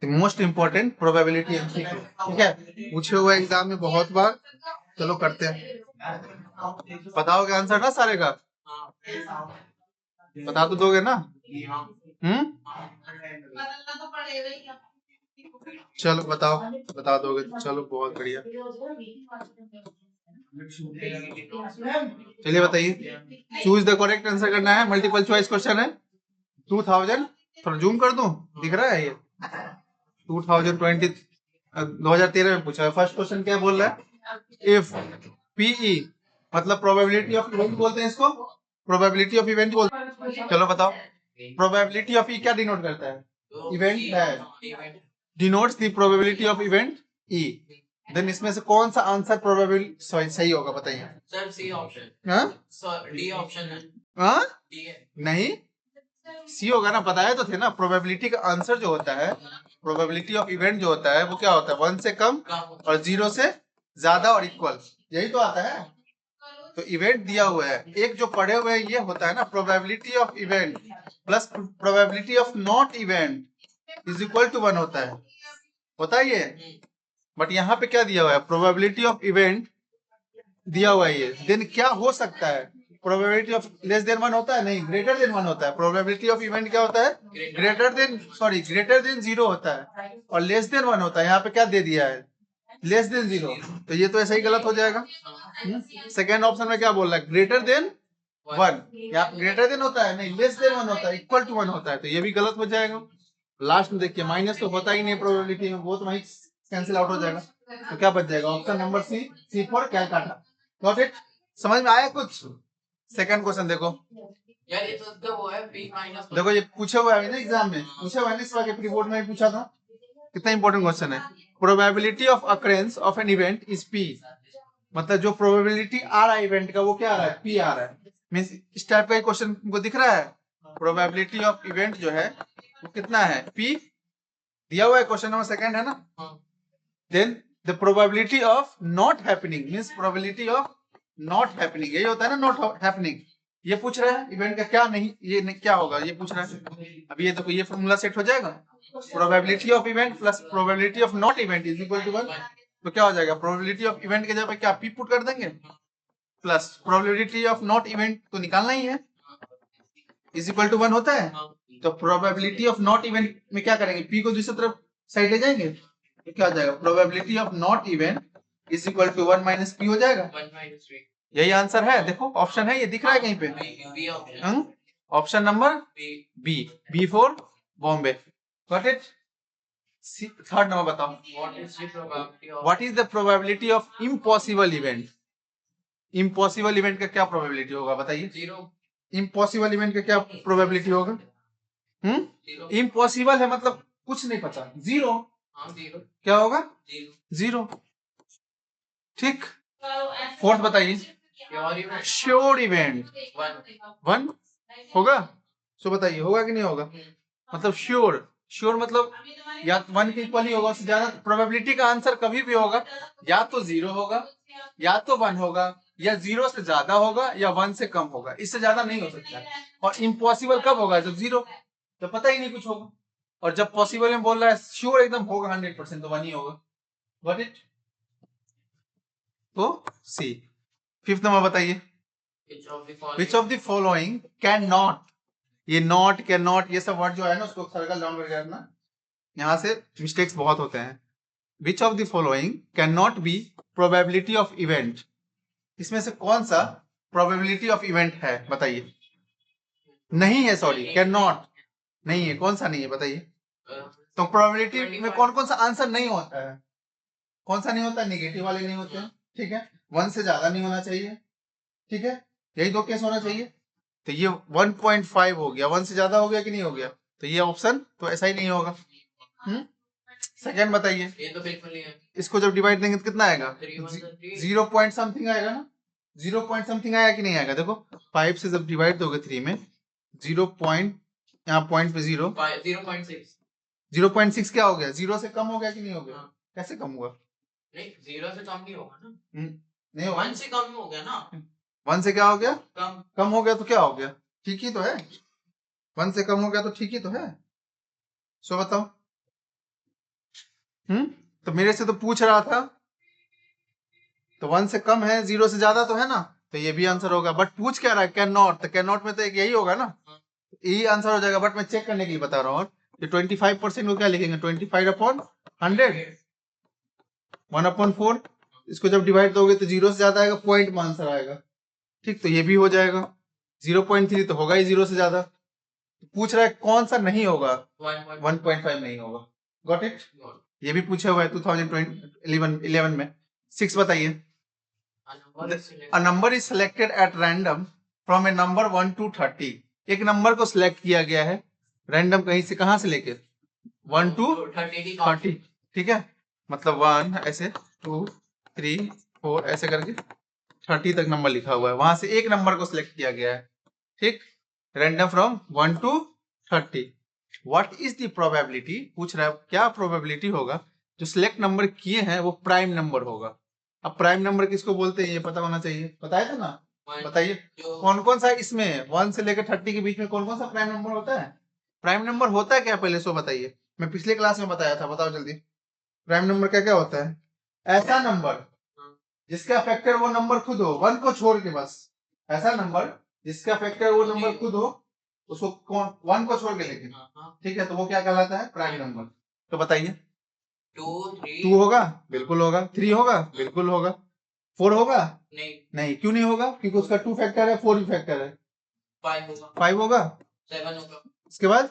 Most important probability MCQ, ठीक है, पूछे हुए एग्जाम में बहुत बार। चलो करते हैं, बताओगे आंसर ना सारे का? बता तो दोगे ना? चलो बताओ, बता दोगे तो चलो बहुत बढ़िया। चलिए बताइए, चूज द करेक्ट आंसर करना है, मल्टीपल चॉइस क्वेश्चन है। 2000, थोड़ा जूम कर दूं, दिख रहा है ये? 2020 2013 में पूछा है। फर्स्ट क्वेश्चन क्या बोल रहा है? इफ पीई मतलब प्रोबेबिलिटी ऑफ इवेंट बोलते हैं इसको, प्रोबेबिलिटी ऑफ इवेंट बोलते हैं। चलो बताओ, प्रोबेबिलिटी ऑफ ई क्या डिनोट करता है? इवेंट है, denotes the probability of event E. Then इसमें से कौन सा आंसर प्रोबेबल सही होगा बताइए? Sir C option. हाँ, सर डी ऑप्शन है। हाँ डी है। नहीं, सी होगा ना, बताया तो थे ना। प्रोबेबिलिटी का आंसर जो होता है, प्रोबेबिलिटी ऑफ इवेंट जो होता है वो क्या होता है? 1 से कम और 0 से ज्यादा और इक्वल, यही तो आता है। तो इवेंट दिया हुआ है, एक जो पढ़े हुए हैं ये होता है ना, probability of event plus probability of not event is equal to 1 होता है ये। बट यहाँ पे क्या दिया हुआ है? प्रोबेबिलिटी ऑफ इवेंट दिया हुआ है ये, देन क्या हो सकता है? प्रोबेबिलिटी ऑफ लेस देन 1 होता है? नहीं, ग्रेटर देन 1 होता है। प्रोबेबिलिटी ऑफ इवेंट क्या होता है? Greater than, sorry, greater than 0 होता है और लेस देन 1 होता है। यहाँ पे क्या दे दिया है? लेस देन 0, तो ये तो ऐसा ही गलत हो जाएगा। सेकेंड ऑप्शन में क्या बोल रहा है? ग्रेटर देन 1, यहाँ ग्रेटर देन होता है, नहीं लेस देन 1 होता है, इक्वल टू 1 होता है, तो ये भी गलत हो जाएगा। लास्ट में देखिए माइनस तो होता ही नहीं प्रोबेबिलिटी में, वो तो वही कैंसिल आउट हो जाएगा। तो क्या बच जाएगा? Option number C, C for Calcutta. Got it? समझ में आया कुछ? सेकंड क्वेश्चन देखो यार, ये तो वो है बी माइनस। देखो, ये पूछे हुआ है ना एग्जाम में, पूछे हुआ है ना, इस बार के प्री बोर्ड में भी पूछा था। कितना इंपॉर्टेंट क्वेश्चन है। Probability of occurrence of an event is P, मतलब जो प्रोबेबिलिटी आ रहा है इवेंट का वो क्या आ रहा है? पी आ रहा है। मींस इस टाइप का क्वेश्चन को दिख रहा है। प्रोबेबिलिटी ऑफ इवेंट जो है वो कितना है? पी दिया हुआ है, क्वेश्चन नंबर सेकंड है ना। Then the probability of not happening means probability of not happening, यही होता है ना, नॉट हैपनिंग। ये पूछ रहा है इवेंट का क्या नहीं, ये नहीं, क्या होगा ये पूछ रहा है। अभी ये देखो, ये फॉर्मूला सेट हो जाएगा, probability of event plus probability of not event is equal to 1। तो क्या हो जाएगा? प्रोबेबिलिटी ऑफ इवेंट के जगह पे क्या पी पुट कर देंगे, plus probability of not event तो निकालना ही है, इज इक्वल टू 1 होता है। तो प्रोबेबिलिटी ऑफ नॉट इवेंट में क्या करेंगे? पी को दूसरी तरफ साइड ले जाएंगे, तो क्या हो जाएगा? Probability of not event is equal to 1 minus P हो जाएगा। यही आंसर है, देखो ऑप्शन है, ये दिख रहा है कहीं पे। Option number B, B for Bombay. Got it? Third number बताओ, what is the probability of impossible event? Impossible event का क्या प्रोबेबिलिटी होगा बताइए? 0। इम्पॉसिबल इवेंट का क्या प्रोबेबिलिटी होगा? इम्पॉसिबल है मतलब कुछ नहीं पता, 0। क्या होगा? 0। ठीक। फोर्थ बताइए, श्योर इवेंट 1 होगा। सो बताइए होगा कि नहीं होगा? मतलब श्योर, श्योर मतलब या 1 के इक्वल ही होगा, उससे ज्यादा। प्रोबेबिलिटी का आंसर कभी भी होगा या तो 0 होगा या तो 1 होगा, या 0 से ज्यादा होगा या 1 से कम होगा, इससे ज्यादा नहीं हो सकता है। और इम्पॉसिबल कब होगा? जब 0, तो पता ही नहीं कुछ होगा। और जब पॉसिबल में बोल रहा है श्योर एकदम होगा 100%, तो 1 ही होगा। Got it? तो सी। फिफ्थ नंबर बताइए, which of the following can not, ये नॉट, कैन नॉट, ये सब वर्ड जो है ना उसको सर्कल डाउन करके रखना, यहाँ से मिस्टेक्स बहुत होते हैं। Which of the following can not be probability of event, इसमें से कौन सा प्रोबेबिलिटी ऑफ इवेंट है बताइए? नहीं है, सॉरी, कैन नॉट नहीं है। कौन सा नहीं है बताइए? तो प्रोबेबिलिटी में कौन कौन सा आंसर नहीं होता है? कौन सा नहीं होता है? नेगेटिव वाले नहीं होते हैं, ठीक है। 1 से ज्यादा नहीं होना चाहिए, ठीक है, यही 2 केस होना चाहिए। तो ये 1.5 हो गया, 1 से ज्यादा हो गया कि नहीं हो गया? तो ये ऑप्शन तो ऐसा ही नहीं होगा। सेकेंड बताइए, ये तो बिल्कुल नहीं है। इसको जब डिवाइड देंगे तो कितना आएगा? 0 पॉइंट समथिंग आएगा ना, 0 पॉइंट समथिंग आया कि नहीं आएगा? देखो 5 से जब डिवाइड दोगे 3 में, 0 पॉइंट, यहाँ पॉइंट पे 0, 0.6, 0.6 क्या हो गया? 0 से कम हो गया कि नहीं हो गया? कैसे कम हुआ? नहीं, 0 से कम नहीं होगा ना। नहीं होगा, 1 से कम हो गया ना। 1 से क्या हो गया? कम। कम हो गया तो क्या हो गया? ठीक ही तो है। 1 से कम हो गया तो ठीक ही तो है। सो बताओ, तो मेरे से तो पूछ रहा था, तो 1 से कम है, 0 से ज्यादा तो है ना, तो ये भी आंसर होगा। बट पूछ क्या रहा है, कैन नॉट, तो कैन नॉट में तो एक यही होगा ना, यही आंसर हो जाएगा। बट मैं चेक करने के लिए बता रहा हूँ। तो 25% को क्या लिखेंगे, 25/100, 1/4। इसको जब डिवाइड दोगे तो 0 से ज्यादा आएगा, पॉइंट में आंसर आएगा। ठीक, तो ये भी हो जाएगा। 0.3 तो होगा ही 0 से ज्यादा। पूछ रहा है कौन सा नहीं होगा, 1.5 नहीं होगा। Got it. ये भी पूछा हुआ है 2011 में। 6 बताइए। A number is selected at random from a number 1 to 30। एक नंबर को सिलेक्ट किया गया है रैंडम, कहीं से, कहां से लेके 1 to 30। ठीक है, मतलब 1 ऐसे, 2 3 4 ऐसे करके 30 तक नंबर लिखा हुआ है, वहां से एक नंबर को सिलेक्ट किया गया है। ठीक, random from 1 to 30। What is the probability, पूछ रहा है क्या प्रोबेबिलिटी होगा जो सिलेक्ट नंबर किए हैं वो प्राइम नंबर होगा। अब प्राइम नंबर किसको बोलते हैं ये पता होना चाहिए, बताया था ना। बताइए कौन कौन सा इसमें 1 से लेकर 30 के बीच में कौन कौन सा प्राइम नंबर होता है। प्राइम नंबर होता है क्या, पहले सो बताइए। मैं पिछले क्लास में बताया था, बताओ जल्दी। प्राइम नंबर क्या क्या होता है, ऐसा नंबर जिसका फैक्टर वो नंबर खुद हो, 1 को छोड़ के, बस ऐसा नंबर जिसका फैक्टर वो नंबर खुद हो, उसको कौन 1 को छोड़ के लेकिन, ठीक है, तो वो क्या कहलाता है, प्राइम नंबर। तो बताइए 2 होगा, बिल्कुल होगा। 3 होगा, बिल्कुल होगा। 4 होगा, नहीं क्यों नहीं होगा, क्योंकि उसका 2 फैक्टर है, 4 भी फैक्टर है। 5 होगा, 7 होगा, इसके बाद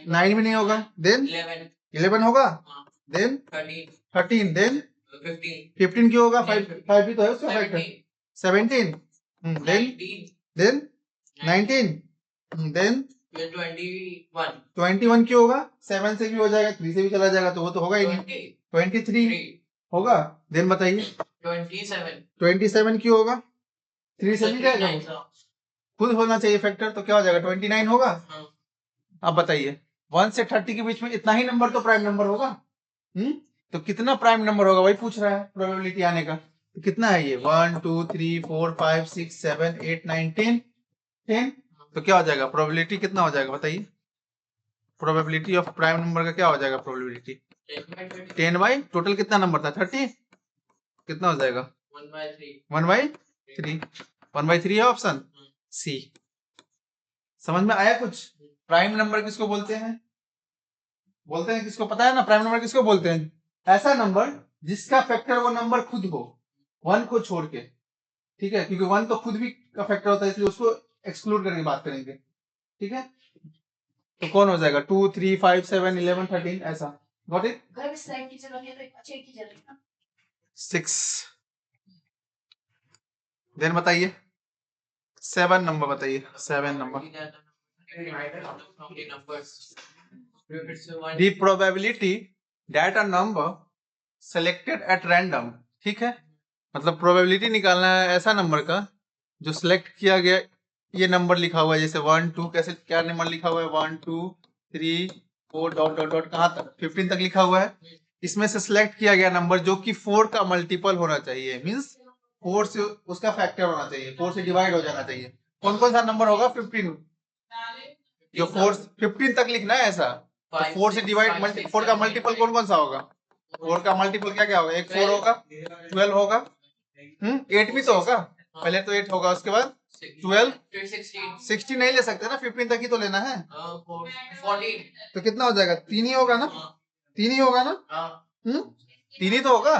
9 भी नहीं होगा, देन 11 होगा, देन 13, देन 15 क्यों होगा, 5 भी तो है उसका फैक्टर। 17, देन 19, देन 21 क्यों होगा, 7 से भी हो जाएगा, 3 से भी चला जाएगा, तो वो तो होगा ही नहीं। 23 होगा, देन बताइए 27 क्यों होगा, 3 से भी जाएगा, खुद होना चाहिए फैक्टर, तो क्या हो जाएगा 29 होगा। अब बताइए 1 से 30 के बीच में इतना ही नंबर तो प्राइम नंबर होगा। तो कितना प्राइम नंबर होगा वही पूछ रहा है प्रोबेबिलिटी आने का। तो कितना है ये, 1 2 3 4 5 6 7 8 9 10। तो क्या हो जाएगा प्रोबेबिलिटी, कितना हो जाएगा बताइए। प्रोबेबिलिटी ऑफ प्राइम नंबर का क्या हो जाएगा प्रोबेबिलिटी, 10/, टोटल कितना नंबर था 30, कितना हो जाएगा 1/3। 1/3 है ऑप्शन सी। समझ में आया कुछ। प्राइम नंबर किसको बोलते हैं, बोलते हैं किसको पता है ना, प्राइम नंबर किसको बोलते हैं, ऐसा नंबर जिसका फैक्टर वो नंबर खुद हो, 1 को छोड़ के। ठीक है, क्योंकि 1 तो खुद भी का फैक्टर होता है, इसलिए उसको एक्सक्लूड करके बात करेंगे। ठीक है, तो कौन हो जाएगा 2 3 5 7 11 13 ऐसा। Got it. 6, देन बताइए 7 नंबर, बताइए 7 number. The probability that a number selected at random, ठीक है, मतलब प्रोबेबिलिटी निकालना है ऐसा नंबर का जो सिलेक्ट किया गया। ये नंबर लिखा हुआ है जैसे 1 2, कैसे क्या नंबर लिखा हुआ है 1 2 3 4 डॉट डॉट डॉट, कहाँ तक 15 तक लिखा हुआ है। इसमें से सिलेक्ट किया गया नंबर जो कि 4 का मल्टीपल होना चाहिए, मींस 4 से उसका फैक्टर होना चाहिए, 4 से डिवाइड हो जाना चाहिए। कौन कौन सा नंबर होगा 15, जो 4 15 तक लिखना है ऐसा। तो 4 से डिवाइड, 4 का मल्टीपल कौन कौन सा होगा, 4 का मल्टीपल क्या क्या होगा, एक 4 होगा, 12 होगा, 8 भी तो होगा, पहले तो 8 होगा, उसके बाद 12, 16 नहीं ले सकते ना, 15 तक ही तो लेना है। तो कितना हो जाएगा, 3 ही होगा ना, 3 ही होगा ना, 3 ही तो होगा।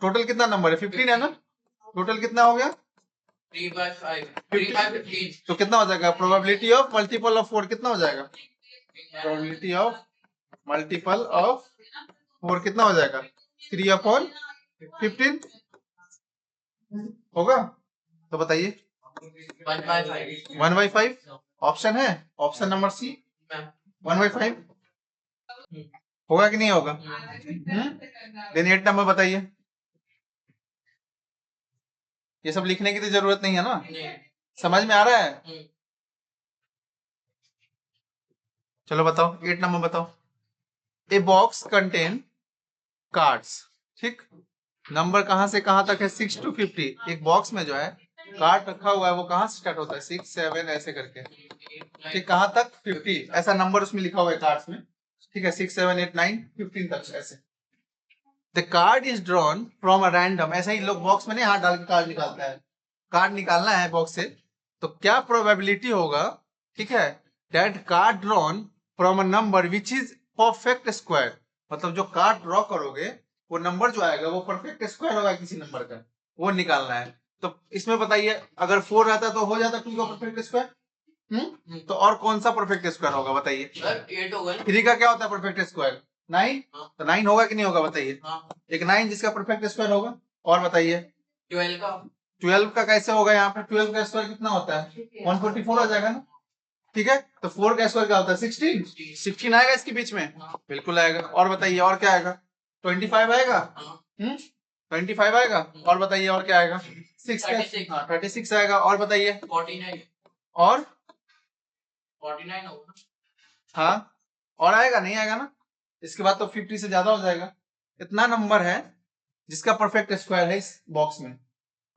टोटल कितना नंबर है 15 है ना, टोटल कितना हो गया 3/5। तो कितना हो जाएगा प्रोबेबिलिटी ऑफ मल्टीपल ऑफ 4, कितना हो जाएगा प्रोबेबिलिटी ऑफ मल्टीपल ऑफ 4 कितना हो जाएगा 3/15 होगा। तो बताइए 1/5 ऑप्शन है, ऑप्शन नंबर सी 1/5 होगा कि नहीं होगा। देन 8 नंबर बताइए। ये सब लिखने की तो जरूरत नहीं है ना, समझ में आ रहा है। चलो बताओ 8 नंबर बताओ। ए बॉक्स कंटेन कार्ड्स, ठीक, नंबर कहां से कहां तक है 6 to 50। एक बॉक्स में जो है कार्ड रखा हुआ है वो कहां से स्टार्ट होता है 6 7 ऐसे करके, ठीक, कहां तक 50 ऐसा नंबर उसमें लिखा हुआ है कार्ड्स में। ठीक है, 6 7 8 9 15 तक ऐसे। The card is drawn from a random, ऐसा ही लोग बॉक्स में नहीं हाथ डाल के कार्ड निकालता है, कार्ड निकालना है बॉक्स से, तो क्या प्रोबेबिलिटी होगा, ठीक है, that card drawn from a number which is perfect square, मतलब जो कार्ड ड्रॉ करोगे वो नंबर जो आएगा वो परफेक्ट स्क्वायर होगा किसी नंबर का, वो निकालना है। तो इसमें बताइए, अगर 4 रहता तो हो जाता 2 का परफेक्ट स्क्वायर। तो और कौन सा परफेक्ट स्क्वायर होगा बताइए? 8 होगा। 3 का क्या होता है परफेक्ट स्क्वायर? 9। तो 9 होगा कि नहीं होगा बताइए? एक 9 जिसका परफेक्ट स्क्वायर होगा। और बताइए 12 का। 12 का कैसे होगा? यहाँ पे 12 का स्क्वायर कितना होता है? 144 हो जाएगा ना, ठीक है। तो 4 का स्क्वायर क्या होता है? 16। 16 आएगा इसके बीच में, बिल्कुल आएगा। और बताइए और क्या आएगा? 25 आएगा। 25 आएगा। और बताइए और क्या आएगा? 6 का 36 आएगा। और बताइए 49 और 49 होगा। हाँ, और आएगा नहीं आएगा ना, इसके बाद तो 50 से ज्यादा हो जाएगा। इतना नंबर है जिसका परफेक्ट स्क्वायर है इस बॉक्स में,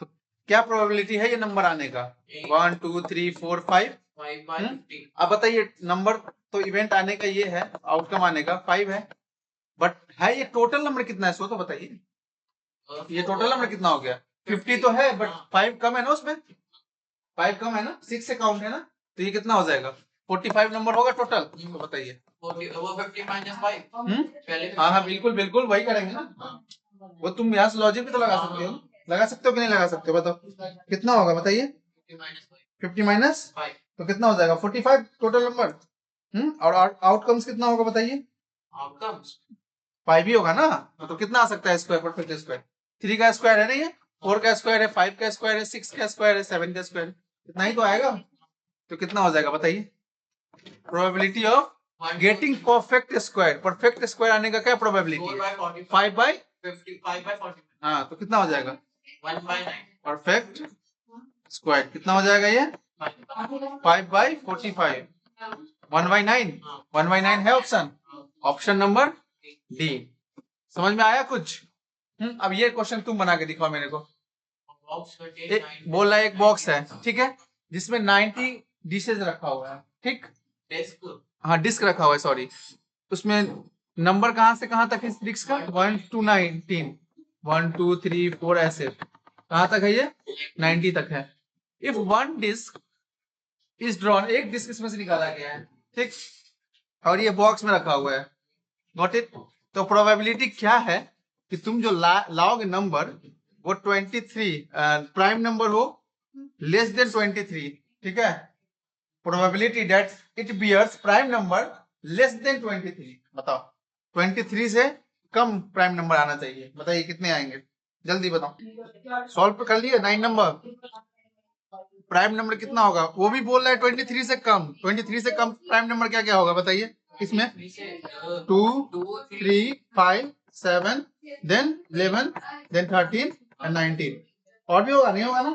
तो क्या प्रोबेबिलिटी है ये नंबर आने का? 1 2 3 4 5। 5 by 50। अब बताइए, नंबर तो इवेंट आने का ये है, आउटकम आने का 5 है, बट है ये टोटल नंबर कितना है, सो तो बताइए ये टोटल नंबर कितना हो गया? 50 तो है, बट 5 कम है ना उसमें, 5 कम है ना, 6 से काउंट है ना, तो ये कितना हो जाएगा? 45 नंबर होगा टोटल। तो बताइए। वो 50 minus 5। पहले हाँ हाँ बिल्कुल बिल्कुल वही करेंगे ना, वो तुम यहाँ से लॉजिक भी तो लगा सकते हो, लगा सकते हो कि नहीं लगा सकते हो? बताओ कितना होगा बताइए। 50 minus 5। 50 माइनस 5। तो कितना हो जाएगा? 45 टोटल नंबर। और आउटकम्स कितना होगा बताइए? आउटकम्स 5 ही होगा ना, तो कितना आ सकता है स्क्वायर, परफेक्ट स्क्वायर? 3 का स्क्वायर है ना ये, 4 का स्क्वायर है, 5 का स्क्वायर है, 6 का स्क्वायर है, 7 का स्क्वायर, इतना ही तो आएगा। तो कितना हो जाएगा बताइए? Probability of getting perfect square, perfect square आने का क्या प्रोबेबिलिटी है? 5 बाई 50 5 by 40। हाँ, तो कितना हो जाएगा? 1 by 9। परफेक्ट स्क्वायर कितना हो जाएगा ये? 5 बाई 45। 1 बाई 9। 1 बाई 9 है ऑप्शन, ऑप्शन नंबर डी। समझ में आया कुछ? अब ये क्वेश्चन तुम बना के दिखाओ मेरे को। बोल रहा है एक बॉक्स है, ठीक है, जिसमें 90 डिशेज रखा हुआ है, ठीक, हाँ डिस्क रखा हुआ है, सॉरी, उसमें नंबर कहाँ से कहाँ तक है इस डिस्क का? 1 to 19, 1 2 3 4 ऐसे कहाँ तक है ये? 90 तक है। If one disc is drawn, एक डिस्क इसमें से निकाला गया है, ठीक, और ये बॉक्स में रखा हुआ है, गॉट इट। तो प्रोबेबिलिटी क्या है कि तुम जो लाओगे नंबर वो 23 प्राइम नंबर हो, लेस देन 23, ठीक है, probability that it bears prime number less than 23। बताओ 23 से कम प्राइम नंबर आना चाहिए, बताइए कितने आएंगे, जल्दी बताओ। सॉल्व कर लिए 9 नंबर, प्राइम नंबर कितना होगा? वो भी बोल रहा है 23 से कम, 23 से कम प्राइम नंबर क्या क्या होगा बताइए इसमें? 2 3 5 7 देन 11 देन 13 एंड 19। और भी होगा? नहीं होगा ना,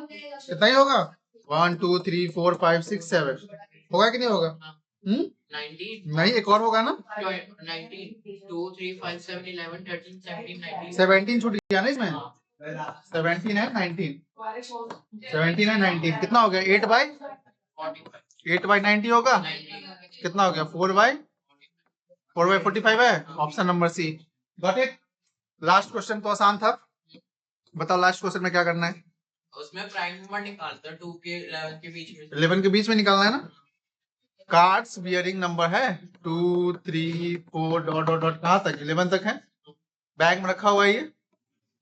कितना ही होगा? 1 2 3 4 5 6 7 होगा कि नहीं होगा? 19 नहीं, एक और होगा ना, 19 2 3 5 7 11 13 17 19 17 छूट गया ना इसमें, 17 है 19, 17 है 19 कितना हो गया? 8 बाई 90 होगा, कितना हो गया? 4 बाई 45 है, option number C, got it. Last question तो आसान था, बताओ लास्ट क्वेश्चन में क्या करना है? उसमें प्राइम नंबर निकालता 2 के 11 के बीच में, 11 के बीच में निकालना है ना। कार्ड्स बियरिंग नंबर है 2 3 4 डॉट डॉट डॉट कहाँ तक? 11 तक है, बैग में रखा हुआ है ये,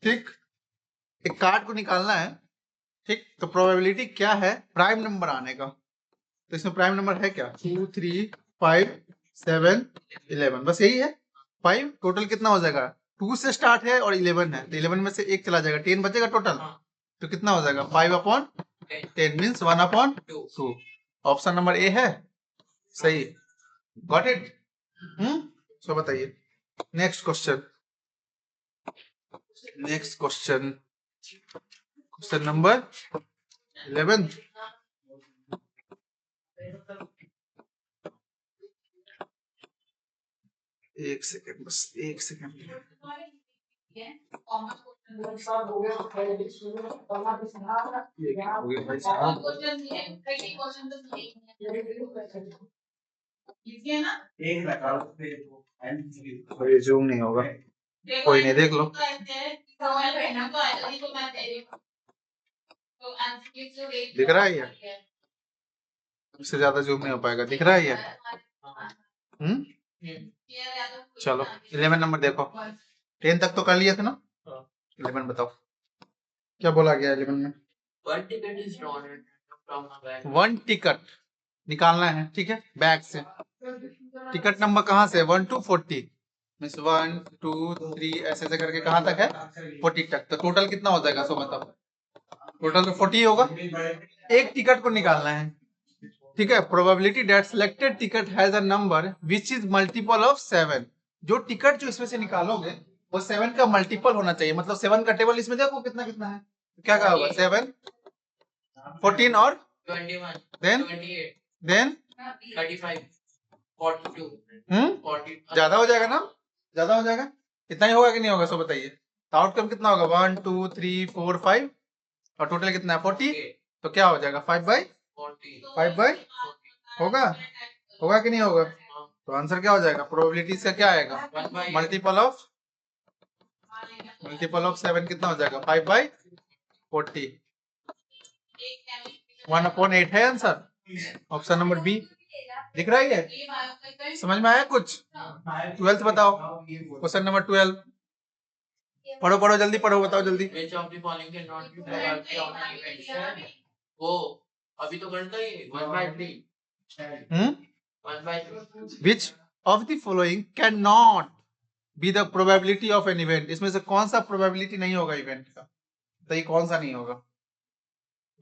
ठीक, एक कार्ड को निकालना है, ठीक, तो प्रोबेबिलिटी क्या है प्राइम नंबर आने का? तो इसमें प्राइम नंबर है क्या? 2 3 5 7 11, बस यही है 5। टोटल कितना हो जाएगा? 2 से स्टार्ट है और 11 है, तो 11 में से एक चला जाएगा, 10 बचेगा टोटल, तो कितना हो जाएगा? 5/10 मीन्स 1/2। ऑप्शन नंबर ए है सही, गॉट इट। सो बताइए next question, next question, question number 11। एक सेकंड, बस एक सेकंड। ये जूम नहीं होगा, कोई नहीं, देख लो। दिख रहा है ये? उससे ज्यादा जूम नहीं हो पाएगा, दिख रहा है ये? चलो 11 नंबर देखो, 10 तक तो कर लिया था ना, 11 बताओ क्या बोला गया 11 में। 1 टिकट निकालना है, ठीक है, बैग से। टिकट नंबर कहाँ से, 1 to 40 मीन्स 1 2 3 ऐसे ऐसे करके कहाँ तक है, 40 तक। तो टोटल कितना हो जाएगा, सो बताओ। टोटल तो 40 होगा। एक टिकट को निकालना है, ठीक है। Probability that selected ticket has a number which is multiple of 7। जो टिकट जो इसमें से निकालोगे वो 7 का मल्टीपल होना चाहिए, मतलब 7 का टेबल इसमें देखो कितना कितना है, क्या क्या होगा, 7 14 और 21 देन 28 देन 35 42 40 ज्यादा हो जाएगा ना, ज्यादा हो जाएगा, इतना ही होगा कि नहीं होगा, सो बताइए। तो आउटकम कितना होगा, 1 2 3 4 5 और टोटल कितना है 40। तो क्या हो जाएगा 5/5 होगा, होगा कि नहीं होगा। तो आंसर क्या हो जाएगा, प्रोबेबिलिटी से क्या आएगा, मल्टीपल ऑफ 7 कितना हो जाएगा, 5/40, 1/8 है आंसर। Option number B. दिख रहा है ये, समझ में आया कुछ। 12th बताओ, क्वेश्चन नंबर 12। पढ़ो पढ़ो जल्दी पढ़ो, बताओ जल्दी। Which of the following cannot be probability of an event? वो अभी तो करता ही 1/3 1/3 Which of the following cannot be the probability of an event? इसमें से कौन सा प्रोबेबिलिटी नहीं होगा इवेंट का, तो ये कौन सा नहीं होगा,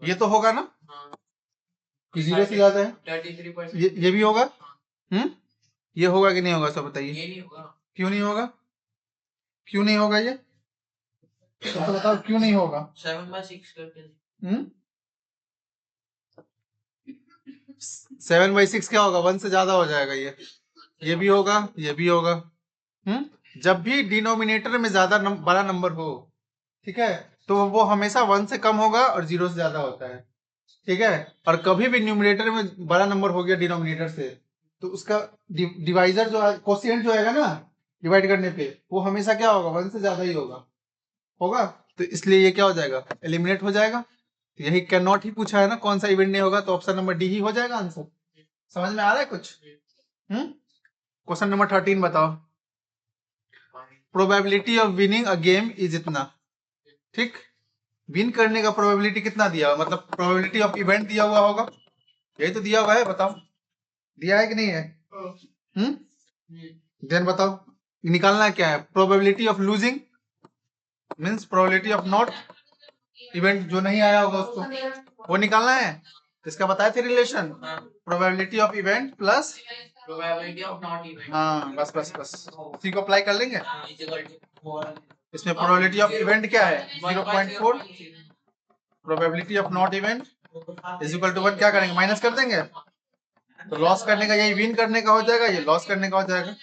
ये तो होगा ना, कि 0 से ज्यादा है, 33%। ये भी होगा। ये होगा कि नहीं होगा, सब बताइए। ये नहीं होगा, क्यों नहीं होगा, क्यों नहीं होगा ये, तो बताओ क्यों नहीं होगा। 7/6 करके 7/6 क्या होगा, 1 से ज्यादा हो जाएगा ये भी होगा, ये भी होगा। जब भी डिनोमिनेटर में ज्यादा बड़ा नंबर हो, ठीक है, तो वो हमेशा 1 से कम होगा और 0 से ज्यादा होता है, ठीक है। और कभी भी न्यूमिनेटर में बड़ा नंबर हो गया डिनोमिनेटर से, तो उसका डिवाइजर जो है, कोशिएंट जो आएगा ना डिवाइड करने पे, वो हमेशा क्या होगा, 1 से ज्यादा ही होगा, होगा। तो इसलिए ये क्या हो जाएगा, एलिमिनेट हो जाएगा। तो यही कैन नॉट ही पूछा है ना, कौन सा इवेंट नहीं होगा, तो ऑप्शन नंबर डी ही हो जाएगा आंसर। समझ में आ रहा है कुछ। क्वेश्चन नंबर 13 बताओ। Probability of winning a game is इतना, ठीक। विन करने का प्रोबेबिलिटी कितना दिया हुआ, मतलब प्रोबेबिलिटी ऑफ इवेंट दिया हुआ होगा, यही तो दिया हुआ है, बताओ दिया है कि नहीं है। देन बताओ निकालना क्या है, probability of losing means probability of not, event जो नहीं आया होगा उसको वो निकालना है। इसका बताया थे relation, probability of event plus probability of not event. हाँ बस बस बस, उसी को अप्लाई कर लेंगे। इसमें प्रोबेबिलिटी ऑफ इवेंट क्या है 0.4, probability of not event is equal to 1, क्या करेंगे माइनस कर देंगे, तो लॉस करने का यही विन करने का हो जाएगा, ये लॉस करने का हो जाएगा।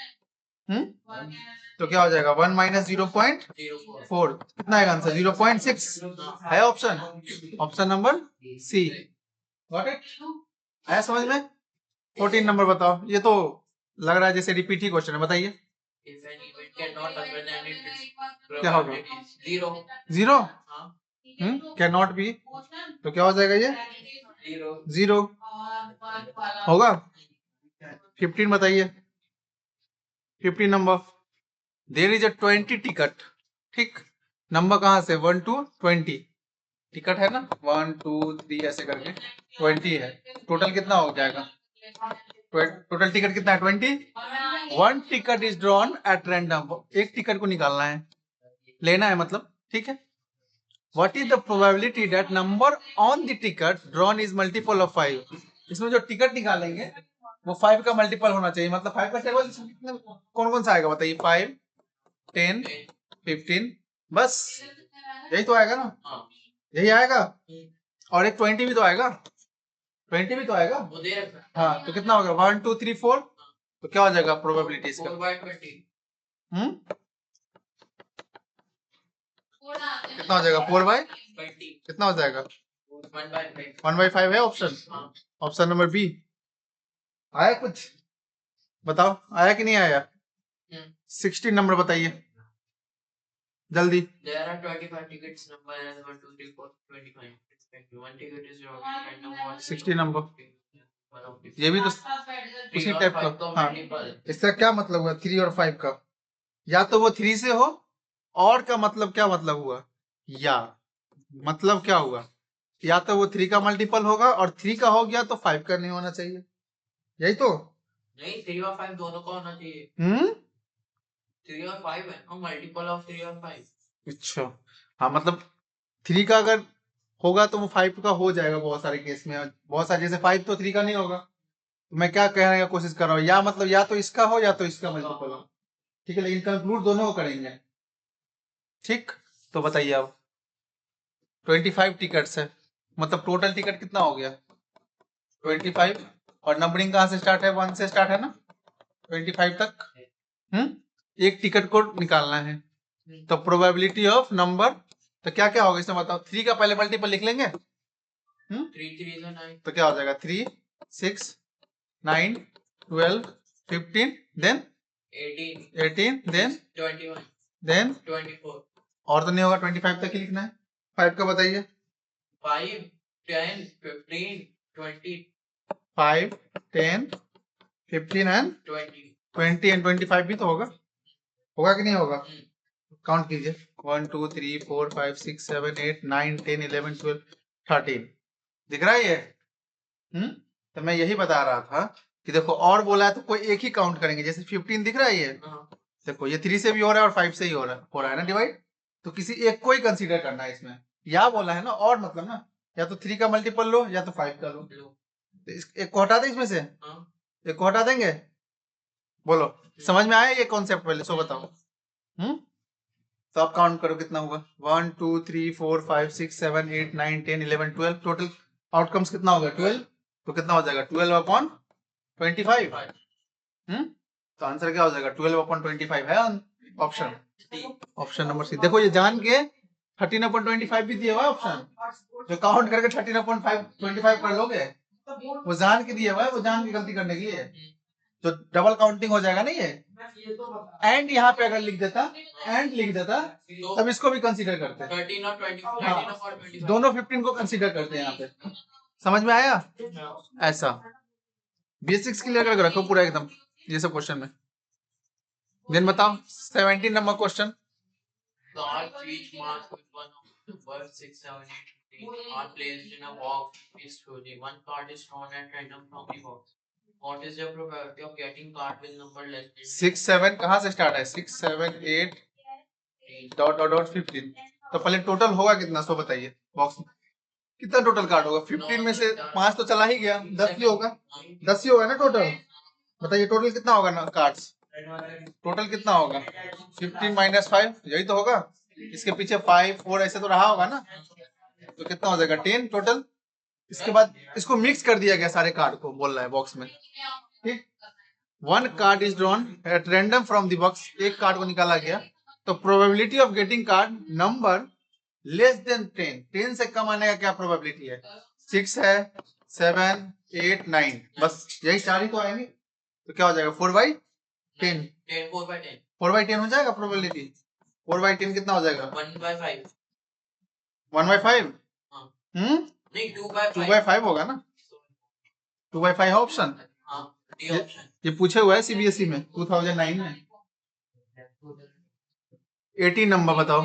तो क्या हो जाएगा 1 माइनस 0.4, कितना है आंसर 0.6 है option, option number C. Got it, है समझ में। 14 नंबर बताओ, ये तो लग रहा है जैसे रिपीट ही क्वेश्चन है, बताइए। क्या होगा, जीरो कैन नॉट बी, तो क्या हो जाएगा ये 0 होगा। 15 बताइए, 15 number. There is a 20 ticket, ठीक, नंबर कहाँ से 1 to 20 टिकट है ना, 1 2 3 ऐसे करके 20 है, टोटल कितना हो जाएगा, टोटल टिकट कितना है 20। 1 ticket is drawn at random, एक टिकट को निकालना है, लेना है मतलब, ठीक है। What is the probability that number on the ticket drawn is multiple of 5। इसमें जो टिकट निकालेंगे वो 5 का मल्टीपल होना चाहिए, मतलब 5 का टेबल कौन कौन सा आएगा बताइए, 5 10 15 बस, यही तो आएगा ना, यही आएगा। और एक 20 भी तो आएगा, 20 भी तो आएगा, हाँ। तो कितना होगा 1 2 3 4, तो क्या हो जाएगा प्रोबेबिलिटी इसका, 4/20 कितना हो जाएगा 4/20, कितना हो जाएगा 1/5 है ऑप्शन, ऑप्शन नंबर बी। आया कुछ, बताओ आया कि नहीं आया? 16 नंबर बताइए जल्दी। There are 25 tickets. Number is 1, 2, 3, 4, 25. One ticket is your random one. 16 number One of the ये भी तो three उसी or टाइप five का। का हाँ multiple. इसका क्या मतलब हुआ 3 और 5 का? या तो वो 3 से हो, और का मतलब क्या मतलब हुआ, या मतलब क्या हुआ, या तो वो 3 का मल्टीपल होगा और 3 का हो गया तो 5 का नहीं होना चाहिए, यही तो। नहीं 3 और 5 दोनों का होना चाहिए। 3 और 5 है ना, मल्टीपल ऑफ 3 और 5। अच्छा हाँ मतलब 3 का अगर होगा तो वो 5 का हो जाएगा बहुत सारे केस में, बहुत सारे जैसे 5 तो 3 का नहीं होगा। तो मैं क्या कहने की कोशिश कर रहा हूँ, या मतलब या तो इसका हो या तो इसका मल्टीपल हो, ठीक है, लेकिन कंक्लूड दोनों को करेंगे। ठीक, तो बताइए अब 25 टिकट्स है, मतलब टोटल टिकट कितना हो गया 25, और नंबरिंग कहाँ से स्टार्ट है, 1 से स्टार्ट है ना 25 तक। एक टिकट को निकालना है, तो प्रोबेबिलिटी ऑफ नंबर, तो क्या क्या होगा इसमें बताओ। 3 का पहले मल्टीपल लिख लेंगे, 3 3 is 9। तो क्या हो जाएगा 3 6 9 12 15 देन 18 देन 21 देन 24। और तो नहीं होगा, 25 तक ही लिखना है। 5 का बताइए। 5 10 15 20 5 10 15 एंड 20 एंड 25 भी तो होगा, होगा कि नहीं होगा? काउंट कीजिए 1 2 3 4 5 6 7 8 9 10 11 12 13 दिख रहा है ये? तो मैं यही बता रहा था कि देखो और बोला है तो कोई एक ही काउंट करेंगे, जैसे 15 दिख रहा है ये, देखो ये 3 से भी हो रहा है और 5 से ही हो रहा है ना डिवाइड, तो किसी एक को ही कंसीडर करना है इसमें। या बोला है ना, और मतलब ना, या तो 3 का मल्टीपल लो या तो 5 का लो, तो एक को हटा दें इसमें से, एक को हटा देंगे। बोलो समझ में आया ये कॉन्सेप्ट, पहले सो बताओ। तो आप काउंट करो कितना हुआ, 1 2 3 4 5 6 7 8 9 10 11 12, टोटल आउटकम्स कितना होगा 12, तो कितना हो जाएगा 12/25। तो आंसर क्या हो जाएगा 12/25 है ऑप्शन, ऑप्शन नंबर सी। देखो ये जान के 13/25 भी दिया हुआ है ऑप्शन, जो काउंट करके 13/25 कर लोगे, वो जान के दिया हुआ है, वो जान की गलती करने के लिए, तो डबल काउंटिंग हो जाएगा ना ये। एंड यहाँ पे अगर लिख देता, एंड लिख देता, तब इसको भी कंसीडर करते हैं। 13 और 20 हाँ, दोनों 15 को कंसीडर करते हैं यहाँ पे। समझ में आया? ऐसा बेसिक्स क्लियर करके रखो पूरा एकदम ये सब क्वेश्चन में। देन बताओ 17 number question. Cards each marked with one of the first 6, 7, 8, 15 are placed in a box peacefully. One card is thrown at random from the box. What is the probability of getting card with number less than 6 7 कहाँ से start है, 6 7 8 dot dot dot 15, तो पहले total होगा कितना सो बताइए box में, कितना टोटल कार्ड होगा? 15 में से 5 तो चला ही गया, 10 ही होगा, 10 ही होगा ना टोटल। बताइए टोटल कितना होगा ना कार्ड्स, टोटल कितना होगा 15 - 5, यही तो होगा। इसके पीछे 5 4 ऐसे तो रहा होगा ना, तो कितना हो जाएगा 10 टोटल। इसके बाद इसको मिक्स कर दिया गया सारे कार्ड को, बोल रहा है बॉक्स में, ठीक। 1 card is drawn at random from the box, एक कार्ड को निकाला गया, तो probability of getting card number less then 10, 10 से कम आने का क्या प्रोबेबिलिटी है? 6 है, 7 8 9, बस यही 4 ही तो आएंगे, तो क्या हो जाएगा 4/10, 4/10 हो जाएगा प्रोबेबिलिटी। 4/10 कितना हो जाएगा 1/5। 1/5 नहीं 2/5 2/5 होगा ना, 2/5 है ऑप्शन। ये पूछे हुआ है सीबीएसई में 2009 में। 18 नंबर बताओ।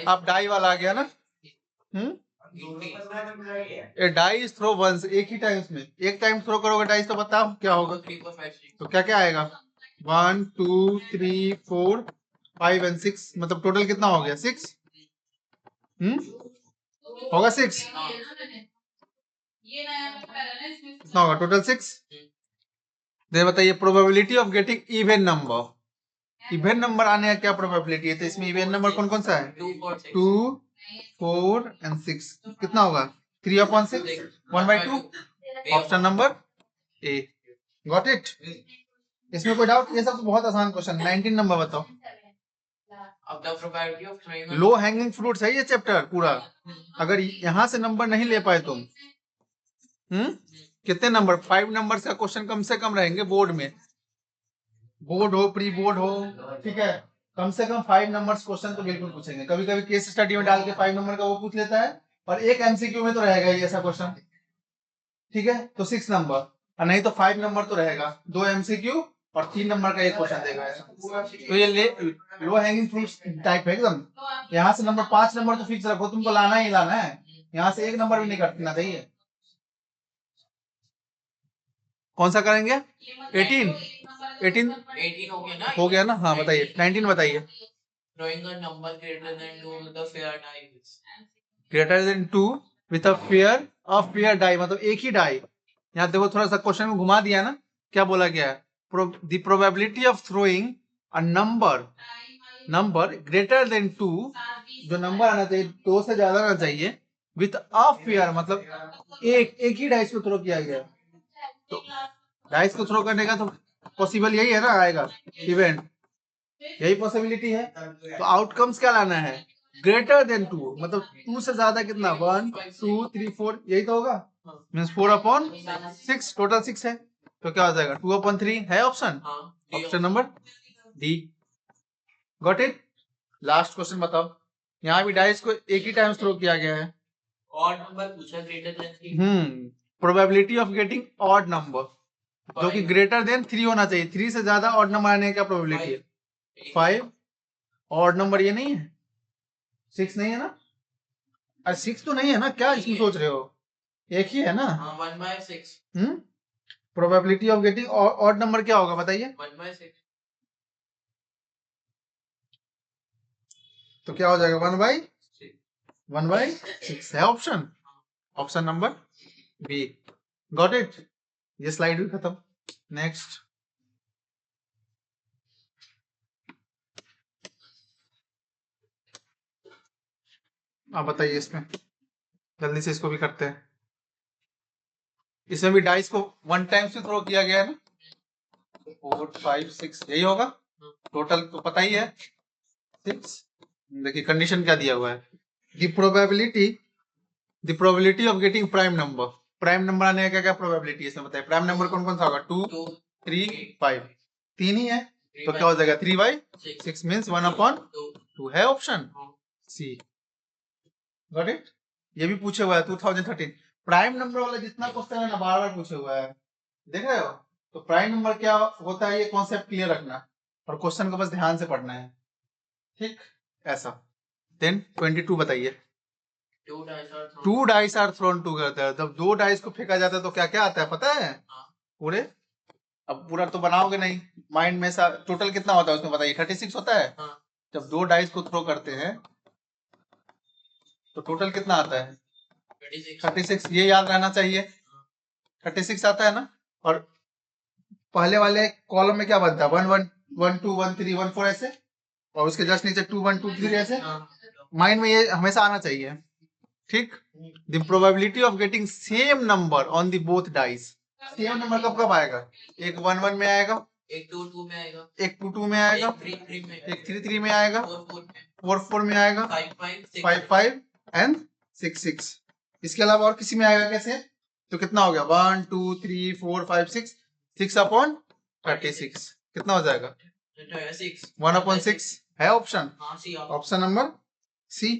आप डाई वाला आ गया ना, ए डाइस थ्रो वंस, एक ही टाइम में एक टाइम थ्रो करोगे डाइस, तो बताओ क्या होगा, तो क्या क्या आएगा 1 2 3 4 5 एंड 6, मतलब टोटल कितना हो गया 6, होगा 6, कितना होगा टोटल 6। दे बताइए probability of getting even number, even number आने का क्या प्रोबेबिलिटी है? तो इसमें इवन नंबर कौन कौन सा है 2 4 एंड 6, कितना होगा 3/6, 1/2, option number A. Got it? इसमें कोई डाउट? ये सब तो बहुत आसान क्वेश्चन। 19 नंबर बताओ। लो हैंगिंग फ्रूट्स है ये चैप्टर पूरा, अगर यहाँ से नंबर नहीं ले पाए तुम, कितने नंबर, 5 नंबर का क्वेश्चन कम से कम रहेंगे बोर्ड में, बोर्ड हो प्री बोर्ड हो, ठीक है, कम से कम 5 नंबर्स क्वेश्चन तो बिल्कुल पूछेंगे। कभी कभी केस स्टडी में डाल के 5 नंबर का वो पूछ लेता है, और एक एमसीक्यू में तो रहेगा ही ऐसा क्वेश्चन, ठीक है, तो 6 नंबर, और नहीं तो 5 नंबर तो रहेगा, 2 एमसीक्यू और 3 नंबर का एक क्वेश्चन देगा ऐसा। तो ये लो हैंगिंग फ्रूट टाइप है एकदम। यहाँ से नंबर 5 नंबर तो फिक्स रखो, तुमको लाना ही लाना है, यहाँ से एक नंबर भी नहीं कटना चाहिए। कौन सा करेंगे? 18 18 हो गया ना, हाँ बताइए, 19 बताइए। Drawing a number greater than 2 with a fair die. Greater than 2 with a pair of pair die, मतलब एक ही डाई। यहाँ देखो थोड़ा सा क्वेश्चन में घुमा दिया ना, क्या बोला गया है, the probability of throwing a number greater than 2, जो नंबर आना चाहिए 2 से ज्यादा आना चाहिए, विथ अ पेयर मतलब एक ही डाइस को थ्रो किया गया, तो डाइस को थ्रो करने का तो पॉसिबल यही है ना, आएगा इवेंट, यही पॉसिबिलिटी है। तो आउटकम्स क्या लाना है, ग्रेटर देन 2, मतलब 2 से ज्यादा कितना, 1 2 3 4, यही तो होगा, मींस 4/6, टोटल 6 है, तो क्या हो जाएगा 2/3 है option, option number D. Got it. Last question बताओ, यहाँ भी डाइस को एक ही टाइम थ्रो किया गया है, ऑड नंबर पूछा greater than 3। Probability of getting odd number, जो कि ग्रेटर देन 3 होना चाहिए, 3 से ज्यादा ऑड नंबर आने का प्रोबेबिलिटी है 5, ऑड नंबर ये नहीं है, 6 नहीं है ना, अरे 6 तो नहीं है ना, क्या इसमें सोच रहे हो, एक ही है ना। 1/6। Probability of getting odd number क्या होगा बताइए, 1/6। तो क्या हो जाएगा 1/6 है option, option number B. Got it. ये स्लाइड भी खत्म। नेक्स्ट, आप बताइए, इसमें जल्दी से इसको भी करते हैं। इसमें भी डाइस को 1 टाइम से थ्रो किया गया है ना, 4 5 6 यही होगा, टोटल तो पता ही है 6। देखिए कंडीशन क्या दिया हुआ है, the probability of getting prime number आने का क्या क्या प्रोबेबिलिटी है इसमें बताइए। प्राइम नंबर कौन कौन सा होगा, 2 3 5, 3 ही है, तो क्या हो जाएगा 3/6 मींस 1/2 है ऑप्शन सी। Got it. ये भी पूछे हुआ है 2013 प्राइम नंबर वाला जितना क्वेश्चन है ना, बार बार पूछे हुआ है, देख रहे हो। तो प्राइम नंबर क्या होता है, ये कॉन्सेप्ट क्लियर रखना, और क्वेश्चन को बस ध्यान से पढ़ना है, ठीक, ऐसा। देन 22 बताइए। 2 डाइस आर थ्रोन टुगेदर, जब 2 डाइस को फेंका जाता है तो क्या क्या आता है पता है, पूरे, अब पूरा तो बनाओगे नहीं, माइंड में सा टोटल कितना होता है उसमें बताइए, 36 होता है। जब 2 डाइस को थ्रो करते हैं तो टोटल कितना आता है, 36, ये याद रहना चाहिए, 36 आता है ना। और पहले वाले कॉलम में क्या बनता है, 1 1 1 2 1 3 1 4 ऐसे, और उसके जस्ट नीचे 2 1 2 3 ऐसे, माइंड में ये हमेशा आना चाहिए, ठीक। The probability of getting same number on the both dice, same number कब कब आएगा, एक 1 1 में आएगा, एक 2 2 में आएगा, एक 2 2 में आएगा, एक 3 3 में, एक 3 3 में आएगा, 4 4 में आएगा, 5 5 एंड 6 6। इसके अलावा और किसी में आएगा कैसे, तो कितना हो गया 1 2 3 4 5 6, 6/36 कितना हो जाएगा 1/6 है ऑप्शन, ऑप्शन नंबर सी।